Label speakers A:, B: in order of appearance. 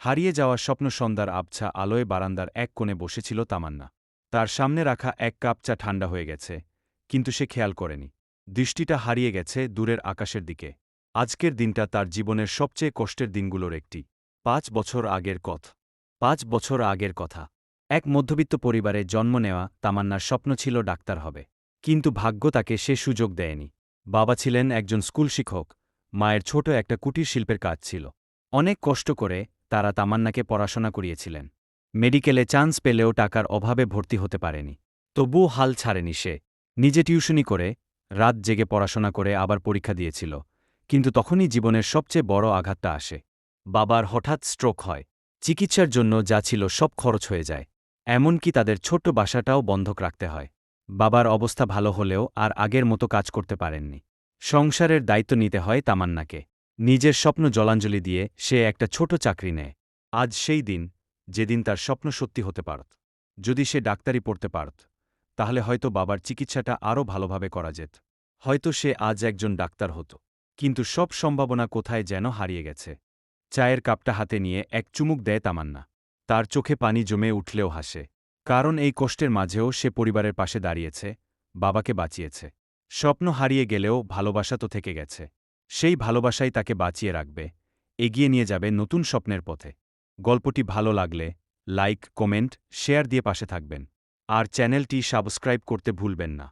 A: হারিয়ে যাওয়া স্বপ্ন সন্ধ্যার আবছা আলোয় বারান্দার এক কোণে বসেছিল তামান্না। তার সামনে রাখা এক কাপ চা ঠান্ডা হয়ে গেছে, কিন্তু সে খেয়াল করেনি। দৃষ্টিটা হারিয়ে গেছে দূরের আকাশের দিকে। আজকের দিনটা তার জীবনের সবচেয়ে কষ্টের দিনগুলোর একটি। 5 বছর আগের কথা। 5 বছর আগের কথা। এক মধ্যবিত্ত পরিবারে জন্ম নেওয়া তামান্নার স্বপ্ন ছিল ডাক্তার হবে। কিন্তু ভাগ্য তাকে সে সুযোগ দেয়নি। বাবা ছিলেন একজন স্কুল শিক্ষক, মায়ের ছোট একটা কুটির শিল্পের কাজ ছিল। অনেক কষ্ট করে তারা তামান্নাকে পড়াশোনা করিয়েছিলেন। মেডিকেলে চান্স পেলেও টাকার অভাবে ভর্তি হতে পারেনি। তবুও হাল ছাড়েনি সে। নিজে টিউশনি করে, রাত জেগে পড়াশোনা করে আবার পরীক্ষা দিয়েছিল। কিন্তু তখনই জীবনের সবচেয়ে বড় আঘাতটা আসে। বাবার হঠাৎ স্ট্রোক হয়। চিকিৎসার জন্য যা ছিল সব খরচ হয়ে যায়। এমনকি তাদের ছোট্ট বাসাটাও বন্ধক রাখতে হয়। বাবার অবস্থা ভালো হলেও আর আগের মতো কাজ করতে পারেননি। সংসারের দায়িত্ব নিতে হয় তামান্নাকে। নিজের স্বপ্ন জলাঞ্জলি দিয়ে সে একটা ছোট চাকরি নেয়। আজ সেই দিন, যেদিন তার স্বপ্ন সত্যি হতে পারত। যদি সে ডাক্তারি পড়তে পারত, তাহলে হয়তো বাবার চিকিৎসাটা আরও ভালোভাবে করা যেত। হয়তো সে আজ একজন ডাক্তার হতো। কিন্তু সব সম্ভাবনা কোথায় যেন হারিয়ে গেছে। চায়ের কাপটা হাতে নিয়ে এক চুমুক দেয় তামান্না। তার চোখে পানি জমে উঠলেও হাসে। কারণ এই কষ্টের মাঝেও সে পরিবারের পাশে দাঁড়িয়েছে, বাবাকে বাঁচিয়েছে। স্বপ্ন হারিয়ে গেলেও ভালোবাসা তো থেকে গেছে। সেই ভালোবাসাই তাকে বাঁচিয়ে রাখবে, এগিয়ে নিয়ে যাবে নতুন স্বপ্নের পথে। গল্পটি ভালো লাগলে লাইক, কমেন্ট, শেয়ার দিয়ে পাশে থাকবেন। আর চ্যানেলটি সাবস্ক্রাইব করতে ভুলবেন না।